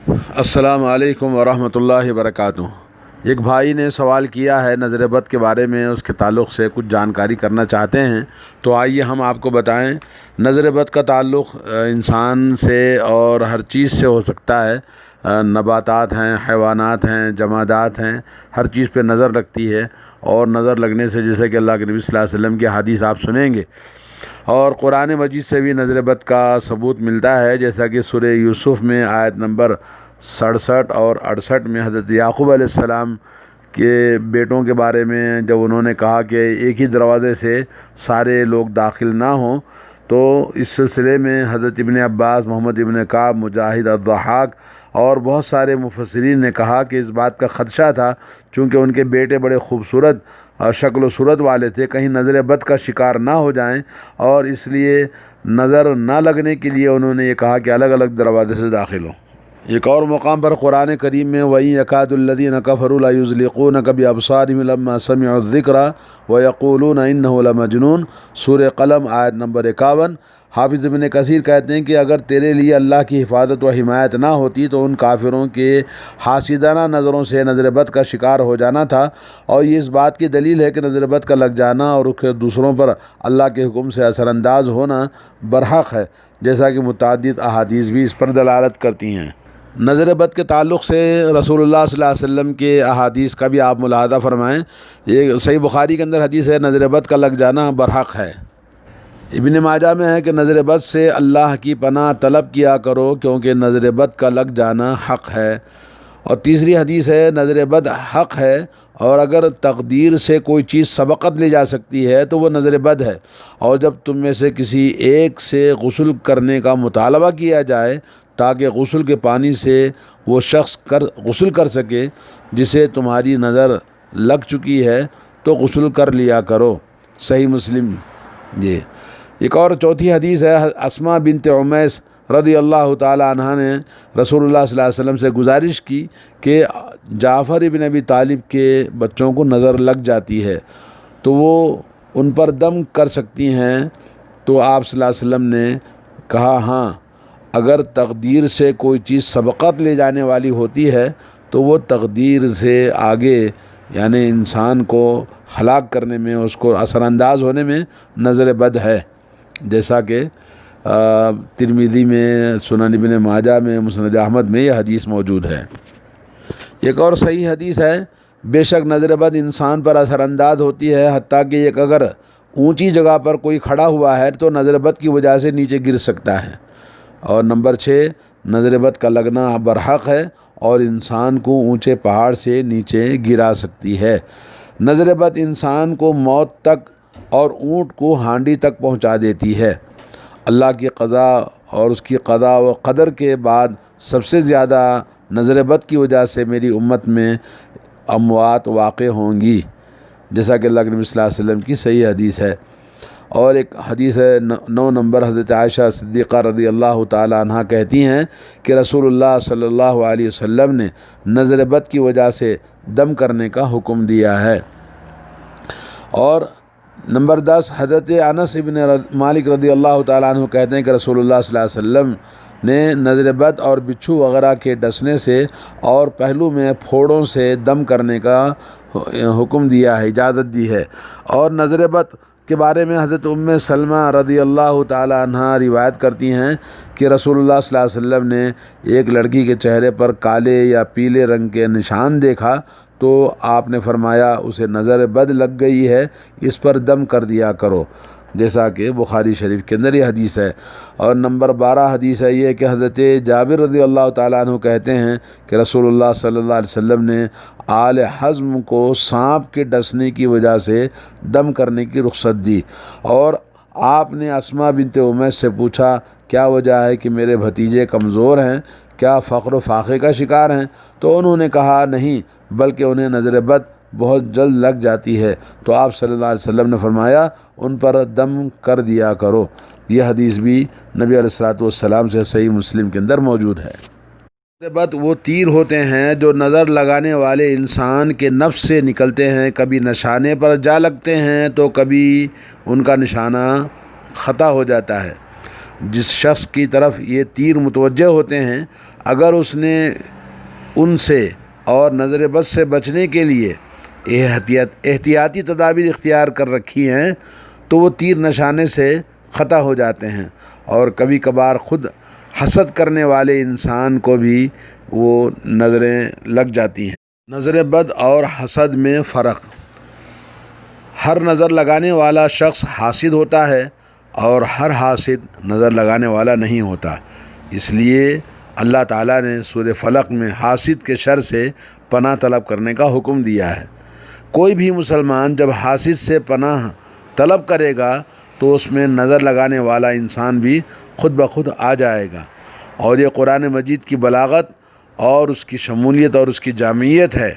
السلام علیکم ورحمۃ اللہ وبرکاتہ۔ ایک بھائی نے سوال کیا ہے نظر بد کے بارے میں، اس کے تعلق سے کچھ جانکاری کرنا چاہتے ہیں، تو آئیے ہم آپ کو بتائیں۔ نظر بد کا تعلق انسان سے اور ہر چیز سے ہو سکتا ہے۔ نباتات ہیں، حیوانات ہیں، جمادات ہیں، ہر چیز پہ نظر لگتی ہے، اور نظر لگنے سے جیسے کہ اللہ کے نبی صلی اللہ علیہ وسلم کی حدیث آپ سنیں گے، اور قرآن مجید سے بھی نظر بد کا ثبوت ملتا ہے، جیسا کہ سورہ یوسف میں آیت نمبر 67 اور 68 میں حضرت یعقوب علیہ السلام کے بیٹوں کے بارے میں جب انہوں نے کہا کہ ایک ہی دروازے سے سارے لوگ داخل نہ ہوں، تو اس سلسلے میں حضرت ابن عباس، محمد ابن کعب، مجاہد، الضحاک اور بہت سارے مفسرین نے کہا کہ اس بات کا خدشہ تھا، چونکہ ان کے بیٹے بڑے خوبصورت شکل و صورت والے تھے، کہیں نظر بد کا شکار نہ ہو جائیں، اور اس لیے نظر نہ لگنے کے لیے انہوں نے یہ کہا کہ الگ الگ دروازے سے داخل ہوں۔ ایک اور مقام پر قرآن کریم میں وَإِن يَكَادُ الَّذِينَ كَفَرُوا لَيُزْلِقُونَكَ بِأَبْصَارِهِمْ لَمَّا سَمِعُوا الذِّكْرَ وَيَقُولُونَ إِنَّهُ لَمَجْنُونٌ، سورہ قلم آیت نمبر 51۔ حافظ ابن کثیر کہتے ہیں کہ اگر تیرے لیے اللہ کی حفاظت و حمایت نہ ہوتی تو ان کافروں کے حاسدانہ نظروں سے نظر بد کا شکار ہو جانا تھا، اور یہ اس بات کی دلیل ہے کہ نظر بد کا لگ جانا اور دوسروں پر اللہ کے حکم سے اثر انداز ہونا برحق ہے، جیسا کہ متعدد احادیث بھی اس پر دلالت کرتی ہیں۔ نظر بد کے تعلق سے رسول اللہ صلی اللہ علیہ وسلم کے احادیث کا بھی آپ ملاحظہ فرمائیں۔ یہ صحیح بخاری کے اندر حدیث ہے، نظر بد کا لگ جانا برحق ہے۔ ابن ماجہ میں ہے کہ نظر بد سے اللہ کی پناہ طلب کیا کرو، کیونکہ نظر بد کا لگ جانا حق ہے۔ اور تیسری حدیث ہے، نظر بد حق ہے، اور اگر تقدیر سے کوئی چیز سبقت لے جا سکتی ہے تو وہ نظر بد ہے، اور جب تم میں سے کسی ایک سے غسل کرنے کا مطالبہ کیا جائے تاکہ غسل کے پانی سے وہ شخص غسل کر سکے جسے تمہاری نظر لگ چکی ہے، تو غسل کر لیا کرو۔ صحیح مسلم۔ یہ ایک اور چوتھی حدیث ہے، اسماء بنت عمیس رضی اللہ تعالی عنہ نے رسول اللہ صلی اللہ علیہ وسلم سے گزارش کی کہ جعفر ابن ابی طالب کے بچوں کو نظر لگ جاتی ہے تو وہ ان پر دم کر سکتی ہیں، تو آپ صلی اللہ علیہ وسلم نے کہا ہاں، اگر تقدیر سے کوئی چیز سبقت لے جانے والی ہوتی ہے تو وہ تقدیر سے آگے، یعنی انسان کو ہلاک کرنے میں، اس کو اثر انداز ہونے میں نظر بد ہے، جیسا کہ ترمذی میں، سنن ابن ماجہ میں، مسند احمد میں یہ حدیث موجود ہے۔ ایک اور صحیح حدیث ہے، بے شک نظر بد انسان پر اثر انداز ہوتی ہے، حتیٰ کہ ایک اگر اونچی جگہ پر کوئی کھڑا ہوا ہے تو نظر بد کی وجہ سے نیچے گر سکتا ہے۔ اور نمبر 6، نظر بد کا لگنا برحق ہے اور انسان کو اونچے پہاڑ سے نیچے گرا سکتی ہے۔ نظر بد انسان کو موت تک اور اونٹ کو ہانڈی تک پہنچا دیتی ہے۔ اللہ کی قضا اور اس کی قضا و قدر کے بعد سب سے زیادہ نظر بد کی وجہ سے میری امت میں اموات واقع ہوں گی، جیسا کہ اللہ کے نبی صلی اللہ علیہ وسلم کی صحیح حدیث ہے۔ اور ایک حدیث ہے 9 نمبر، حضرت عائشہ صدیقہ رضی اللہ تعالی عنہ کہتی ہیں کہ رسول اللہ صلی اللہ علیہ وسلم نے نظر بد کی وجہ سے دم کرنے کا حکم دیا ہے۔ اور نمبر 10، حضرت انس ابن مالک رضی اللہ تعالیٰ عنہ کہتے ہیں کہ رسول اللہ صلی اللہ علیہ وسلم نے نظر بد اور بچھو وغیرہ کے ڈسنے سے اور پہلو میں پھوڑوں سے دم کرنے کا حکم دیا ہے، اجازت دی ہے۔ اور نظر بد کے بارے میں حضرت ام سلمہ رضی اللہ تعالیٰ عنہ روایت کرتی ہیں کہ رسول اللہ صلی اللہ علیہ وسلم نے ایک لڑکی کے چہرے پر کالے یا پیلے رنگ کے نشان دیکھا تو آپ نے فرمایا اسے نظر بد لگ گئی ہے، اس پر دم کر دیا کرو، جیسا کہ بخاری شریف کے اندر یہ حدیث ہے۔ اور نمبر 12 حدیث ہے یہ کہ حضرت جابر رضی اللہ تعالیٰ عنہ کہتے ہیں کہ رسول اللہ صلی اللہ علیہ وسلم نے آل حزم کو سانپ کے ڈسنے کی وجہ سے دم کرنے کی رخصت دی، اور آپ نے اسماء بنت عمیس سے پوچھا کیا وجہ ہے کہ میرے بھتیجے کمزور ہیں، کیا فقر و فاقے کا شکار ہیں؟ تو انہوں نے کہا نہیں، بلکہ انہیں نظر بد بہت جلد لگ جاتی ہے، تو آپ صلی اللہ علیہ وسلم نے فرمایا ان پر دم کر دیا کرو۔ یہ حدیث بھی نبی علیہ الصلوۃ والسلام سے صحیح مسلم کے اندر موجود ہے۔ نظر بد وہ تیر ہوتے ہیں جو نظر لگانے والے انسان کے نفس سے نکلتے ہیں، کبھی نشانے پر جا لگتے ہیں تو کبھی ان کا نشانہ خطا ہو جاتا ہے۔ جس شخص کی طرف یہ تیر متوجہ ہوتے ہیں اگر اس نے ان سے اور نظر بد سے بچنے کے لیے احتیاطی تدابیر اختیار کر رکھی ہیں تو وہ تیر نشانے سے خطا ہو جاتے ہیں، اور کبھی کبھار خود حسد کرنے والے انسان کو بھی وہ نظریں لگ جاتی ہیں۔ نظر بد اور حسد میں فرق۔ ہر نظر لگانے والا شخص حاسد ہوتا ہے اور ہر حاسد نظر لگانے والا نہیں ہوتا، اس لیے اللہ تعالیٰ نے سورہ فلق میں حاسد کے شر سے پناہ طلب کرنے کا حکم دیا ہے۔ کوئی بھی مسلمان جب حاسد سے پناہ طلب کرے گا تو اس میں نظر لگانے والا انسان بھی خود بخود آ جائے گا، اور یہ قرآن مجید کی بلاغت اور اس کی شمولیت اور اس کی جامعیت ہے۔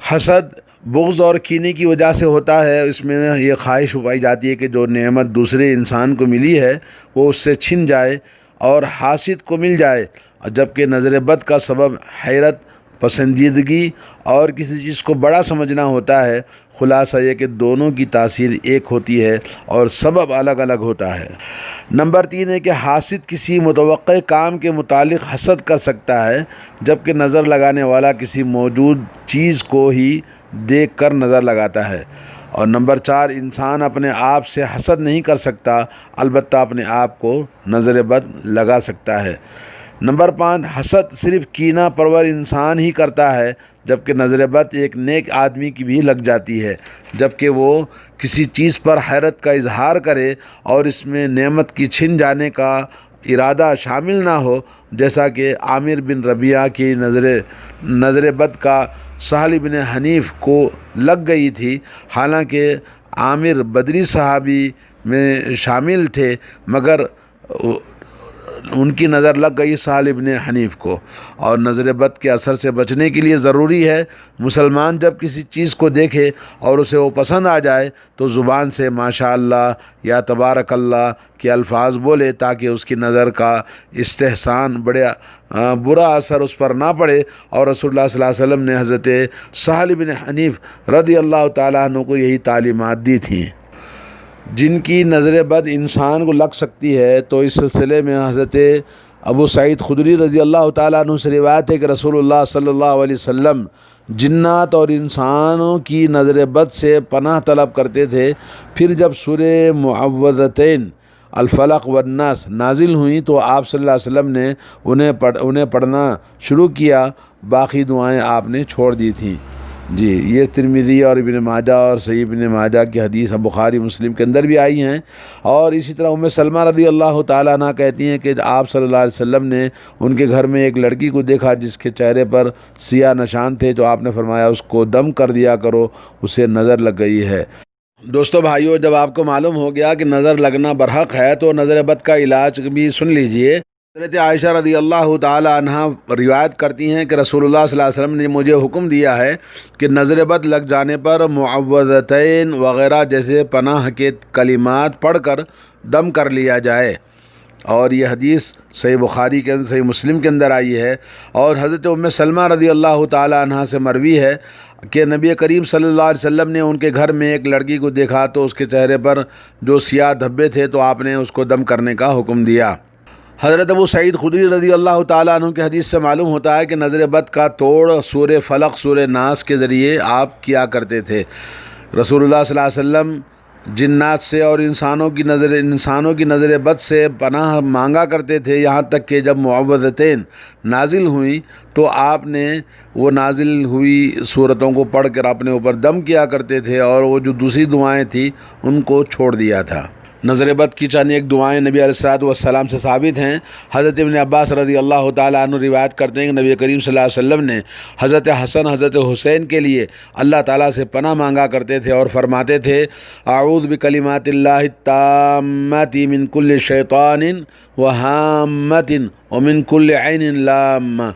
حسد بغض اور کینے کی وجہ سے ہوتا ہے۔ اس میں یہ خواہش پائی جاتی ہے کہ جو نعمت دوسرے انسان کو ملی ہے وہ اس سے چھن جائے اور حاسد کو مل جائے، جبکہ نظر بد کا سبب حیرت، پسندیدگی اور کسی چیز کو بڑا سمجھنا ہوتا ہے۔ خلاصہ یہ کہ دونوں کی تاثیر ایک ہوتی ہے اور سبب الگ الگ ہوتا ہے۔ نمبر 3 ہے کہ حاسد کسی متوقع کام کے متعلق حسد کر سکتا ہے، جبکہ نظر لگانے والا کسی موجود چیز کو ہی دیکھ کر نظر لگاتا ہے۔ اور نمبر 4، انسان اپنے آپ سے حسد نہیں کر سکتا، البتہ اپنے آپ کو نظر بد لگا سکتا ہے۔ نمبر 5، حسد صرف کینہ پرور انسان ہی کرتا ہے، جبکہ نظر بد ایک نیک آدمی کی بھی لگ جاتی ہے، جبکہ وہ کسی چیز پر حیرت کا اظہار کرے اور اس میں نعمت کی چھن جانے کا ارادہ شامل نہ ہو، جیسا کہ عامر بن ربیعہ کی نظر بد کا سہل بن حنیف کو لگ گئی تھی، حالانکہ عامر بدری صحابی میں شامل تھے، مگر ان کی نظر لگ گئی سہل بن حنیف کو۔ اور نظر بد کے اثر سے بچنے کے لیے ضروری ہے مسلمان جب کسی چیز کو دیکھے اور اسے وہ پسند آ جائے تو زبان سے ماشاء اللہ یا تبارک اللہ کے الفاظ بولے، تاکہ اس کی نظر کا استحسان برا اثر اس پر نہ پڑے۔ اور رسول اللہ صلی اللہ علیہ وسلم نے حضرت سہل بن حنیف رضی اللہ تعالیٰ عنہ کو یہی تعلیمات دی تھیں۔ جن کی نظر بد انسان کو لگ سکتی ہے، تو اس سلسلے میں حضرت ابو سعید خدری رضی اللہ تعالیٰ عنہ سے روایت ہے کہ رسول اللہ صلی اللہ علیہ وسلم جنات اور انسانوں کی نظر بد سے پناہ طلب کرتے تھے۔ پھر جب سورہ معوذتین الفلق والناس نازل ہوئیں تو آپ صلی اللہ علیہ وسلم نے انہیں پڑھنا شروع کیا، باقی دعائیں آپ نے چھوڑ دی تھیں۔ جی، یہ ترمذی اور ابن ماجہ اور صحیح ابن ماجہ کی حدیث بخاری مسلم کے اندر بھی آئی ہیں۔ اور اسی طرح ام سلمہ رضی اللہ تعالیٰ عنہ کہتی ہیں کہ آپ صلی اللہ علیہ وسلم نے ان کے گھر میں ایک لڑکی کو دیکھا جس کے چہرے پر سیاہ نشان تھے، تو آپ نے فرمایا اس کو دم کر دیا کرو، اسے نظر لگ گئی ہے۔ دوستو بھائیو، جب آپ کو معلوم ہو گیا کہ نظر لگنا برحق ہے تو نظر بد کا علاج بھی سن لیجئے۔ حضرت عائشہ رضی اللہ تعالی عنہ روایت کرتی ہیں کہ رسول اللہ صلی اللہ علیہ وسلم نے مجھے حکم دیا ہے کہ نظر بد لگ جانے پر معوذتین وغیرہ جیسے پناہ کے کلمات پڑھ کر دم کر لیا جائے، اور یہ حدیث صحیح بخاری کے اندر، صحیح مسلم کے اندر آئی ہے۔ اور حضرت ام سلمہ رضی اللہ تعالی عنہ سے مروی ہے کہ نبی کریم صلی اللہ علیہ وسلم نے ان کے گھر میں ایک لڑکی کو دیکھا تو اس کے چہرے پر جو سیاہ دھبے تھے تو آپ نے اس کو دم کرنے کا حکم دیا۔ حضرت ابو سعید خدری رضی اللہ تعالیٰ عنہ کی حدیث سے معلوم ہوتا ہے کہ نظر بد کا توڑ سورہ فلق، سورہ ناس کے ذریعے آپ کیا کرتے تھے۔ رسول اللہ صلی اللہ علیہ وسلم جنات سے اور انسانوں کی نظر بد سے پناہ مانگا کرتے تھے، یہاں تک کہ جب معوذتین نازل ہوئیں تو آپ نے وہ نازل ہوئی صورتوں کو پڑھ کر اپنے اوپر دم کیا کرتے تھے، اور وہ جو دوسری دعائیں تھیں ان کو چھوڑ دیا تھا۔ نظر بد کی چند ایک دعائیں نبی علیہ الصلوۃ والسلام سے ثابت ہیں۔ حضرت ابن عباس رضی اللہ تعالیٰ عنہ روایت کرتے ہیں کہ نبی کریم صلی اللہ علیہ وسلم نے حضرت حسن، حضرت حسین کے لیے اللہ تعالیٰ سے پناہ مانگا کرتے تھے اور فرماتے تھے اعوذ بکلمات اللہ التامات من کل شیطان وہامۃ ومن کل عین لامہ،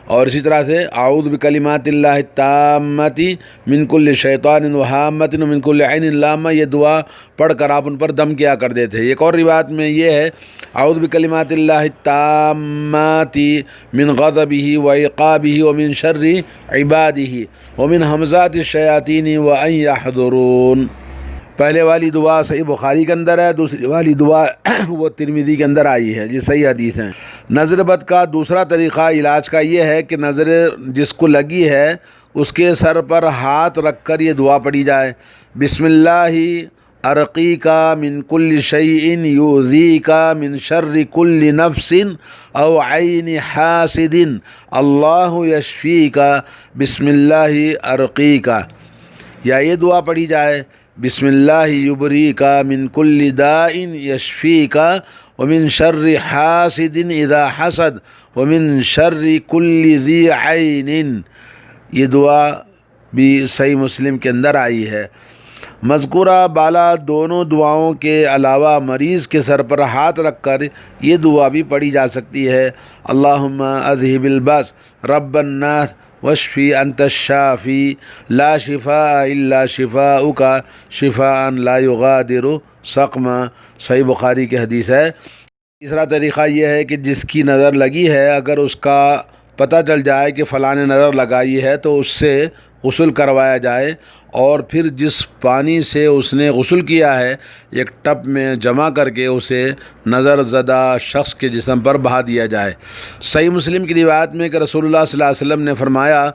اور اسی طرح سے اعوذ بکلمات اللہ التامات من کل شیطان وہامۃ ومن کل عین لامہ، یہ دعا پڑھ کر آپ ان پر دم کیا کرتے تھے۔ ایک اور روایت میں یہ ہے اعوذ بکلمات اللہ التامات من غضبہ وعقابہ ومن شر عبادہ ومن ہمزات الشیاطین وان یحضرون۔ پہلے والی دعا صحیح بخاری کے اندر ہے، دوسری والی دعا وہ ترمذی کے اندر آئی ہے، یہ صحیح حدیث ہیں۔ نظر بد کا دوسرا طریقہ علاج کا یہ ہے کہ نظر جس کو لگی ہے اس کے سر پر ہاتھ رکھ کر یہ دعا پڑھی جائے، بسم اللہ ارقیک من کل شیء یؤذیک من شر کل نفس او عین حاسد اللہ یشفیک بسم اللہ ارقیک، یا یہ دعا پڑھی جائے، بسم اللہ یبریک من کل داء یشفیک ومن شر حاسد اذا حسد ومن شر کل ذی عین، یہ دعا بھی صحیح مسلم کے اندر آئی ہے۔ مذکورہ بالا دونوں دعاؤں کے علاوہ مریض کے سر پر ہاتھ رکھ کر یہ دعا بھی پڑھی جا سکتی ہے، اللہم اذہب الباس رب الناس واشفی انت الشافی لا شفاء الا شفاؤک شفاء لا یغادر سقما، صحیح بخاری کی حدیث ہے۔ تیسرا طریقہ یہ ہے کہ جس کی نظر لگی ہے اگر اس کا پتہ چل جائے کہ فلاں نے نظر لگائی ہے تو اس سے غسل کروایا جائے، اور پھر جس پانی سے اس نے غسل کیا ہے ایک ٹب میں جمع کر کے اسے نظر زدہ شخص کے جسم پر بہا دیا جائے۔ صحیح مسلم کی روایت میں کہ رسول اللہ صلی اللہ علیہ وسلم نے فرمایا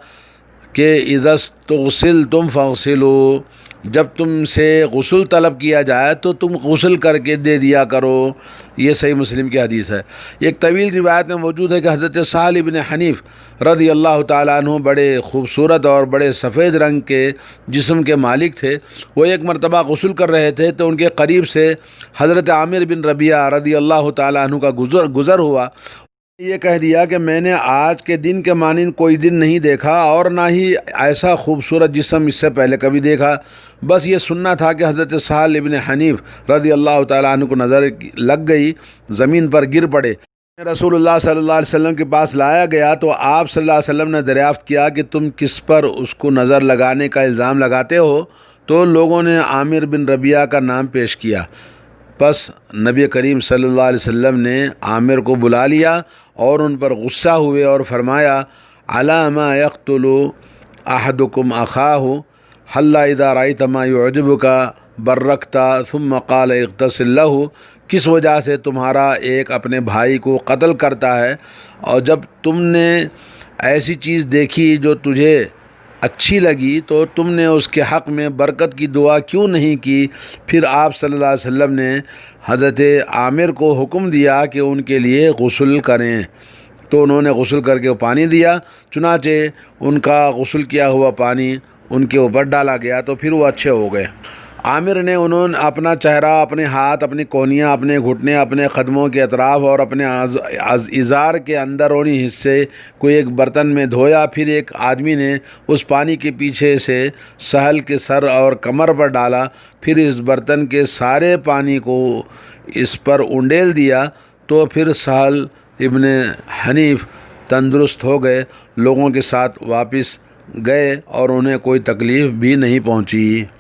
کہ اذا استغسلتم فاغسلوا، جب تم سے غسل طلب کیا جائے تو تم غسل کر کے دے دیا کرو، یہ صحیح مسلم کی حدیث ہے۔ ایک طویل روایت میں موجود ہے کہ حضرت سہل بن حنیف رضی اللہ تعالیٰ عنہ بڑے خوبصورت اور بڑے سفید رنگ کے جسم کے مالک تھے، وہ ایک مرتبہ غسل کر رہے تھے تو ان کے قریب سے حضرت عامر بن ربیعہ رضی اللہ تعالیٰ عنہ کا گزر ہوا، یہ کہہ دیا کہ میں نے آج کے دن کے مانند کوئی دن نہیں دیکھا اور نہ ہی ایسا خوبصورت جسم اس سے پہلے کبھی دیکھا، بس یہ سننا تھا کہ حضرت سہل بن حنیف رضی اللہ تعالیٰ عنہ کو نظر لگ گئی، زمین پر گر پڑے۔ رسول اللہ صلی اللہ علیہ وسلم کے پاس لایا گیا تو آپ صلی اللہ علیہ وسلم نے دریافت کیا کہ تم کس پر اس کو نظر لگانے کا الزام لگاتے ہو؟ تو لوگوں نے عامر بن ربیعہ کا نام پیش کیا، پس نبی کریم صلی اللہ علیہ وسلم نے عامر کو بلا لیا اور ان پر غصہ ہوئے اور فرمایا علی ما یقتل احدکم اخاہ حل اذا رأیت ما یعجبک برکت ثم قال اغتسل لہ، کس وجہ سے تمہارا ایک اپنے بھائی کو قتل کرتا ہے، اور جب تم نے ایسی چیز دیکھی جو تجھے اچھی لگی تو تم نے اس کے حق میں برکت کی دعا کیوں نہیں کی؟ پھر آپ صلی اللہ علیہ وسلم نے حضرت عامر کو حکم دیا کہ ان کے لیے غسل کریں، تو انہوں نے غسل کر کے پانی دیا، چنانچہ ان کا غسل کیا ہوا پانی ان کے اوپر ڈالا گیا تو پھر وہ اچھے ہو گئے۔ عامر نے اپنا چہرہ، اپنے ہاتھ، اپنی کونیاں، اپنے گھٹنے، اپنے قدموں کے اطراف اور اپنے ازار کے اندرونی حصے کو ایک برتن میں دھویا، پھر ایک آدمی نے اس پانی کے پیچھے سے سہل کے سر اور کمر پر ڈالا، پھر اس برتن کے سارے پانی کو اس پر انڈیل دیا، تو پھر سہل ابن حنیف تندرست ہو گئے، لوگوں کے ساتھ واپس گئے اور انہیں کوئی تکلیف بھی نہیں پہنچی۔